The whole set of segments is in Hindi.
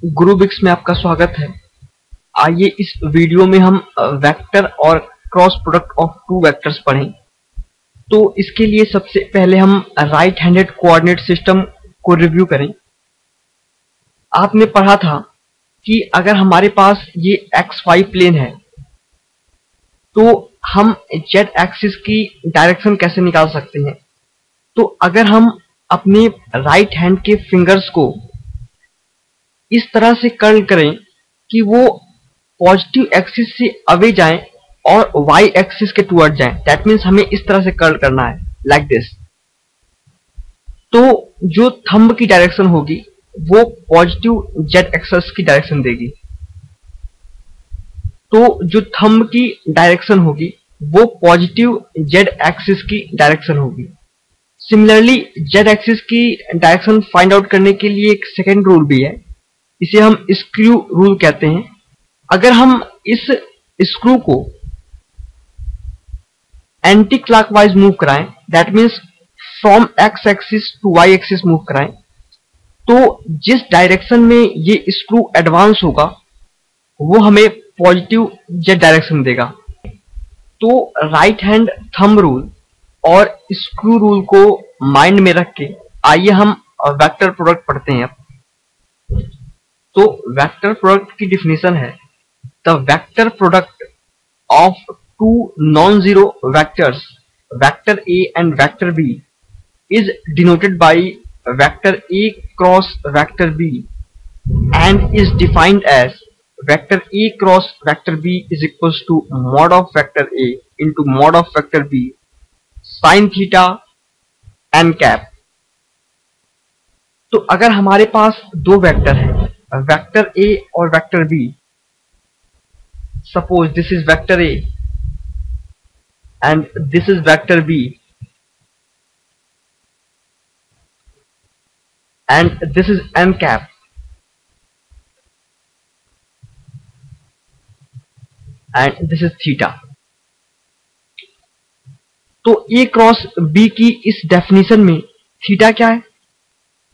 गुरुबिक्स में आपका स्वागत है। आइए इस वीडियो में हम वेक्टर और cross product of two vectors पढ़ें। तो इसके लिए सबसे पहले हम राइट हैंडेड कोऑर्डिनेट सिस्टम को रिव्यू करें। आपने पढ़ा था कि अगर हमारे पास ये XY प्लेन है तो हम Z एक्सिस की डायरेक्शन कैसे निकाल सकते हैं। तो अगर हम अपने राइट हैंड के फिंगर्स को इस तरह से कर्ल करें कि वो पॉजिटिव एक्सिस से अवे जाएं और वाई एक्सिस के टुवर्ड जाएं, दैट मीन्स हमें इस तरह से कर्ल करना है, लाइक दिस। तो जो थंब की डायरेक्शन होगी वो पॉजिटिव जेड एक्सिस की डायरेक्शन देगी। तो जो थंब की डायरेक्शन होगी वो पॉजिटिव जेड एक्सिस की डायरेक्शन होगी। सिमिलरली जेड एक्सिस की डायरेक्शन फाइंड आउट करने के लिए एक सेकेंड रूल भी है, इसे हम स्क्रू रूल कहते हैं। अगर हम इस स्क्रू को एंटी क्लॉकवाइज मूव कराएं, that means from X axis to Y axis move कराएं, तो जिस डायरेक्शन में ये स्क्रू एडवांस होगा वो हमें पॉजिटिव जेड डायरेक्शन देगा। तो राइट हैंड थंब रूल और स्क्रू रूल को माइंड में रख के आइए हम वेक्टर प्रोडक्ट पढ़ते हैं। तो वेक्टर प्रोडक्ट की डिफिनेशन है, the vector product of two non zero vectors, vector A and vector B, is denoted by vector A cross vector B and is defined as vector A cross vector B is equals to mod of vector A into mod of vector B sin theta n cap। तो अगर हमारे पास दो वेक्टर हैं, वेक्टर A और vector B, suppose this is vector A and this is vector B and this is n cap, and this is theta। तो A क्रॉस B की इस डेफिनेशन में थीटा क्या है?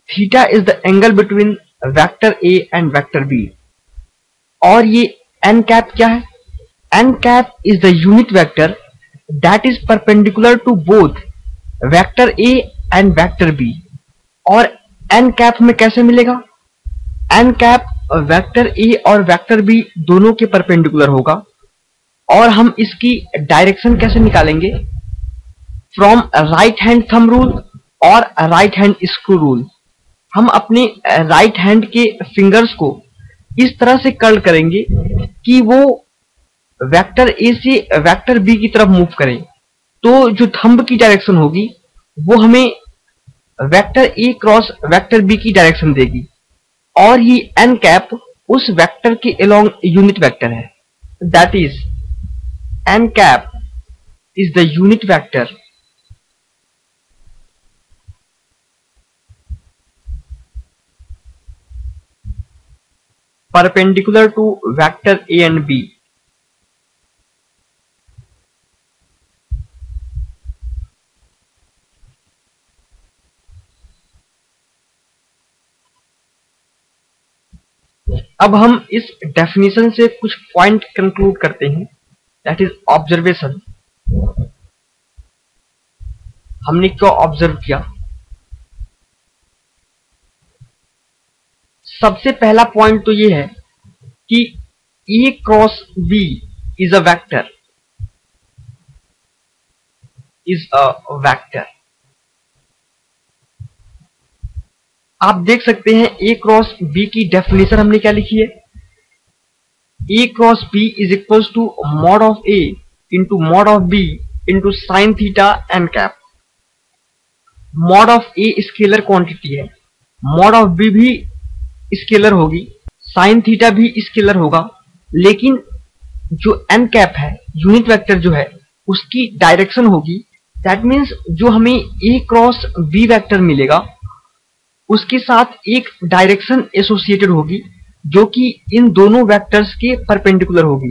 Theta is the angle between vector A and vector B। और ये n कैप क्या है? n cap is the unit vector that is perpendicular to both vector A and vector B। और n कैप में कैसे मिलेगा? n कैप वेक्टर A और वेक्टर B दोनों के परपेंडिकुलर होगा। और हम इसकी डायरेक्शन कैसे निकालेंगे? From right hand thumb rule और राइट हैंड स्क्रू रूल। हम अपने राइट हैंड के फिंगर्स को इस तरह से कर्ल करेंगे कि वो वेक्टर A से वेक्टर B की तरफ मूव करें। तो जो थंब की डायरेक्शन होगी वो हमें vector A cross vector B की डायरेक्शन देगी। और ये n कैप उस वेक्टर के अलोंग यूनिट वेक्टर है, that is n cap is the unit vector perpendicular to vector A and B। अब हम इस डेफिनेशन से कुछ पॉइंट कंक्लूड करते हैं, दैट इज ऑब्जर्वेशन। हमने क्या ऑब्जर्व किया? सबसे पहला पॉइंट तो ये है कि A cross B is a vector, आप देख सकते हैं A क्रॉस B की डेफिनेशन हमने क्या लिखी है? A cross B is equal to mod of A into mod of B into sine theta n cap. Mod of A scalar quantity है, मॉड ऑफ B भी स्केलर होगी, साइन थीटा भी स्केलर होगा, लेकिन जो n कैप है, यूनिट वेक्टर जो है, उसकी डायरेक्शन होगी, दैट मीन्स जो हमें A क्रॉस B वेक्टर मिलेगा उसके साथ एक डायरेक्शन एसोसिएटेड होगी जो कि इन दोनों वेक्टर्स के परपेंडिकुलर होगी।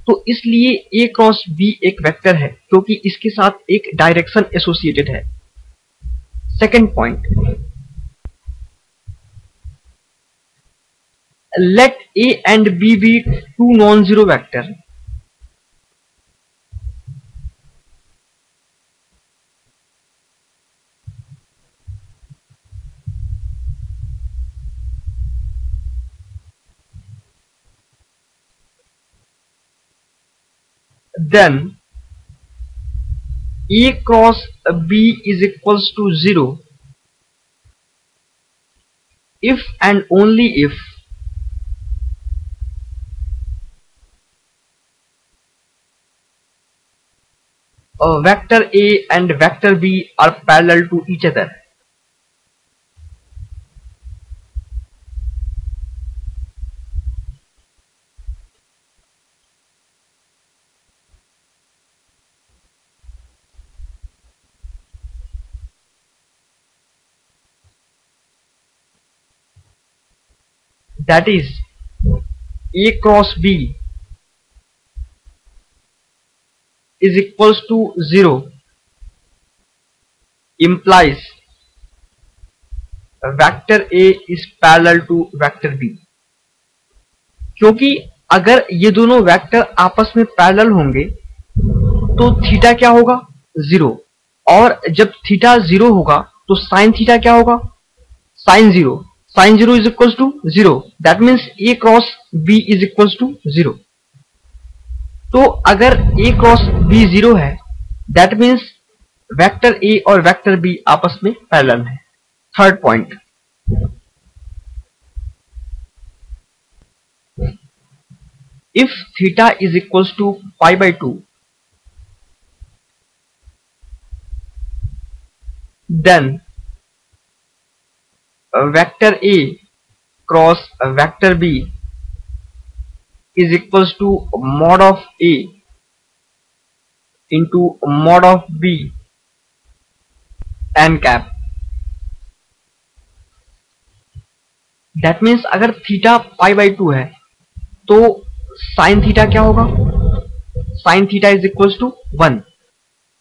तो इसलिए A क्रॉस B एक वेक्टर है क्योंकि इसके साथ एक डायरेक्शन एसोसिएटेड है। Second point, let A and B be two non-zero vector, then A cross B is equals to 0 if and only if vector A and vector B are parallel to each other. That is, A cross B is equals to 0 implies vector A is parallel to vector B. क्योंकि अगर ये दोनों वेक्टर आपस में पैरेलल होंगे तो थीटा क्या होगा? 0। और जब थीटा 0 होगा तो साइन थीटा क्या होगा? Sine 0। Sine 0 is equals to 0। That means A cross B is equals to 0। तो अगर A क्रॉस B 0 है, दैट मीन्स वेक्टर A और वेक्टर B आपस में पैरेलल है। Third point, if theta is equals to pi by 2, then vector A cross vector B is equals to mod of A into mod of B n cap. That means अगर थीटा पाई बाई 2 है तो साइन थीटा क्या होगा? Sine theta is equals to 1।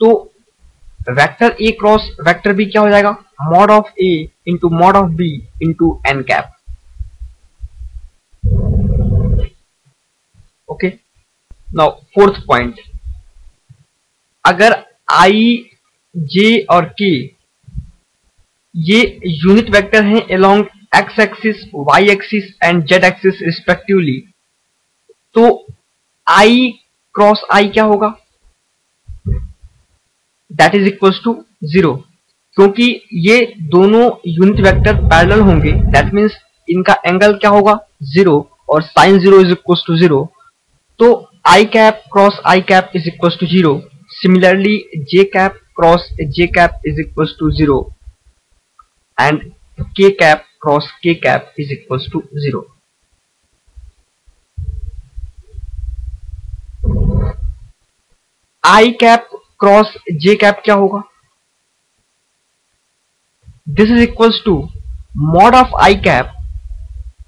तो vector A cross vector B क्या हो जाएगा? Mod of A into mod of B into n cap. Okay, now fourth point, अगर आई जे और के ये यूनिट वेक्टर हैं along X axis, Y axis and Z axis respectively, तो I क्रॉस I क्या होगा? That is equals to 0। क्योंकि ये दोनों यूनिट वेक्टर पैरेलल होंगे, दैट मीन्स इनका एंगल क्या होगा? 0, और साइन 0 इज इक्वल्स टू 0। तो I cap cross I cap is equals to 0। Similarly J cap cross J cap is equals to 0 and K cap cross K cap is equals to 0। I cap cross J cap क्या होगा? This is equals to mod of I cap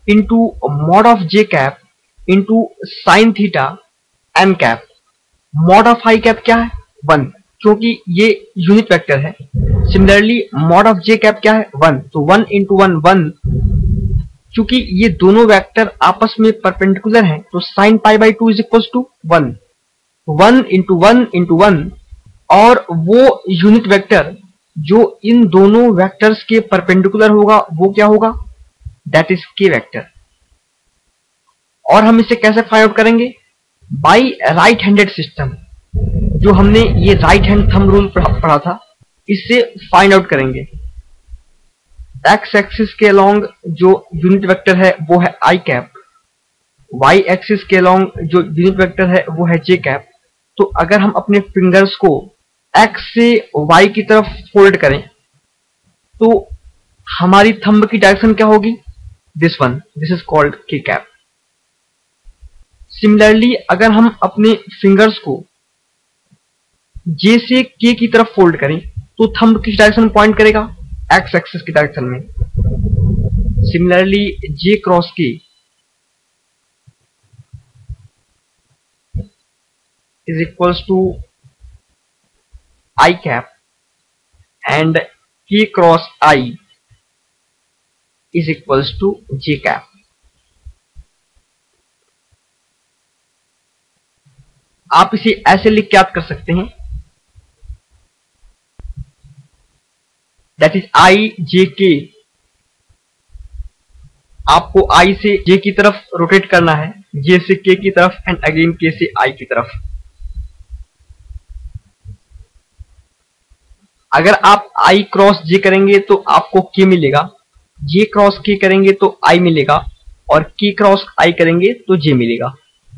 into mod of J cap into sine theta n cap. Mod of I cap क्या है? 1, क्योंकि ये यूनिट वेक्टर है। Similarly mod of J cap क्या है? 1। तो 1 इंटू 1 1, क्योंकि ये दोनों वेक्टर आपस में परपेंडिकुलर हैं, तो sine pi by 2 is equals to 1। 1 into 1 into 1, और वो यूनिट वेक्टर जो इन दोनों वेक्टर्स के परपेंडिकुलर होगा वो क्या होगा? दैट इज के वेक्टर। और हम इसे कैसे फाइंड आउट करेंगे? बाई राइट हैंडेड सिस्टम, जो हमने ये राइट हैंड थंब रूल पढ़ा था, इससे फाइंड आउट करेंगे। एक्स एक्सिस के अलोंग जो यूनिट वेक्टर है वो है आई कैप, वाई एक्सिस के अलोंग जो यूनिट वेक्टर है वो है जे कैप। तो अगर हम अपने फिंगर्स को एक्स से वाई की तरफ फोल्ड करें तो हमारी थंब की डायरेक्शन क्या होगी? This one, this is called के कैप। सिमिलरली अगर हम अपने फिंगर्स को जे से के की तरफ फोल्ड करें तो थंब किस डायरेक्शन पॉइंट करेगा? एक्स एक्सिस की डायरेक्शन में। सिमिलरली जे क्रॉस के is equals to I cap and K cross I is equals to J cap. आप इसे ऐसे लिख के याद कर सकते हैं, दैट इज आई जे के। आपको आई से जे की तरफ रोटेट करना है, जे से के की तरफ एंड अगेन के से आई की तरफ। अगर आप आई क्रॉस जे करेंगे तो आपको के मिलेगा, जे क्रॉस के करेंगे तो आई मिलेगा, और के क्रॉस आई करेंगे तो जे मिलेगा।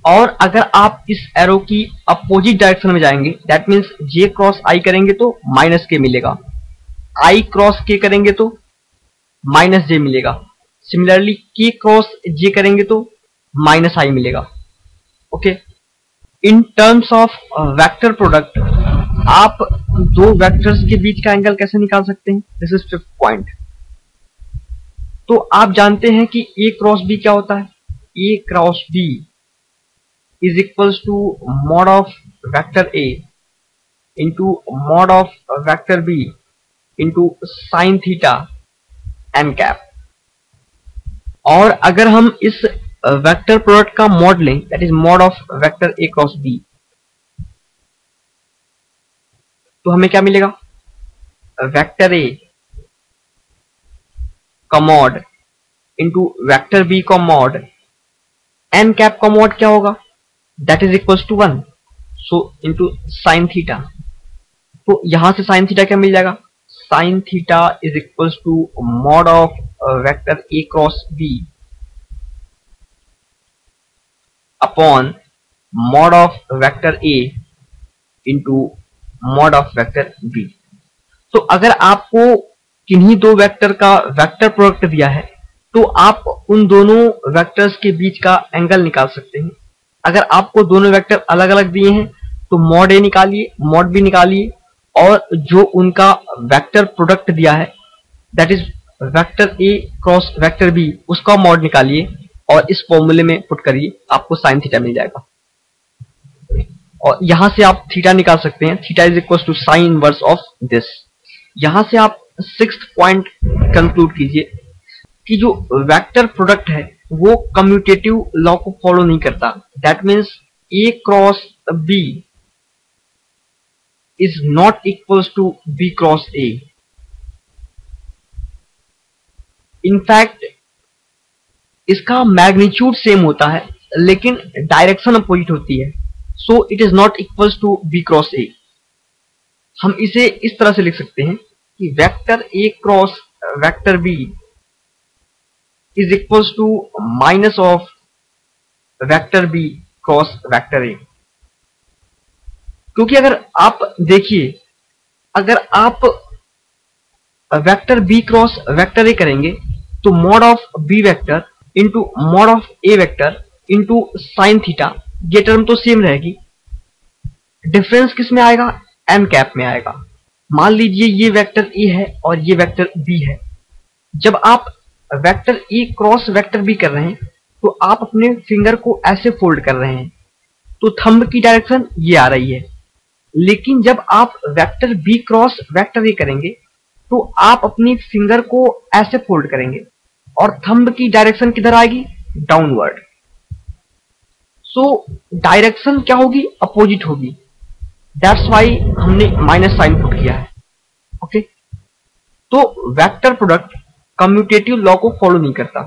और अगर आप इस एरो की अपोजिट डायरेक्शन में जाएंगे, दैट मीन्स जे क्रॉस आई करेंगे तो माइनस के मिलेगा, आई क्रॉस के करेंगे तो माइनस जे मिलेगा, सिमिलरली के क्रॉस जे करेंगे तो माइनस आई मिलेगा। Okay, in terms of vector product आप दो वेक्टर्स के बीच का एंगल कैसे निकाल सकते हैं? This is fifth point. तो आप जानते हैं कि ए क्रॉस बी क्या होता है? A cross B is equals to mod of vector A into mod of vector B into sine theta n cap. और अगर हम इस वेक्टर प्रोडक्ट का मॉड लें, that is mod of vector A cross B, तो हमें क्या मिलेगा? वेक्टर ए का मॉड इंटू वेक्टर बी का मॉड, एन कैप का मॉड क्या होगा? That is equals to 1, so into sine theta. तो यहां से साइन थीटा क्या मिल जाएगा? Sine theta is equals to mod of vector A cross B upon mod of vector A into mod of vector B. तो अगर आपको किन्हीं दो वेक्टर का वेक्टर प्रोडक्ट दिया है तो आप उन दोनों वेक्टर्स के बीच का एंगल निकाल सकते हैं। अगर आपको दोनों वेक्टर अलग अलग दिए हैं तो मॉड ए निकालिए, मॉड बी निकालिए, और जो उनका वेक्टर प्रोडक्ट दिया है that is vector A cross vector B, उसका मॉड निकालिए और इस फॉर्मूले में पुट करिए, आपको साइन थीटा मिल जाएगा। और यहां से आप थीटा निकाल सकते हैं, theta is equal to sine inverse of this. यहां से आप सिक्स्थ पॉइंट कंक्लूड कीजिए कि जो वेक्टर प्रोडक्ट है वो कम्यूटेटिव लॉ को फॉलो नहीं करता। That means A cross B is not equals to B cross A. In fact इसका मैग्नीट्यूड सेम होता है लेकिन डायरेक्शन अपोजिट होती है, so it is not equals to B cross A. हम इसे इस तरह से लिख सकते हैं कि vector A cross vector B is equals to minus of vector B cross vector A. क्योंकि अगर आप देखिए, अगर आप vector B cross vector A करेंगे तो mod of B vector into mod of A vector into sine theta, ये टर्म तो सेम रहेगी, डिफरेंस किस में आएगा? एन कैप में आएगा। मान लीजिए ये वेक्टर ए है और ये वेक्टर बी है। जब आप vector A cross vector B कर रहे हैं तो आप अपने फिंगर को ऐसे फोल्ड कर रहे हैं, तो थंब की डायरेक्शन ये आ रही है। लेकिन जब आप vector B cross vector A करेंगे तो आप अपनी फिंगर को ऐसे फोल्ड करेंगे और थंब की डायरेक्शन किधर आएगी? डाउनवर्ड। सो डायरेक्शन क्या होगी? अपोजिट होगी। दैट्स वाई हमने माइनस साइन पुट किया है। ओके, तो वेक्टर प्रोडक्ट कम्यूटेटिव लॉ को फॉलो नहीं करता।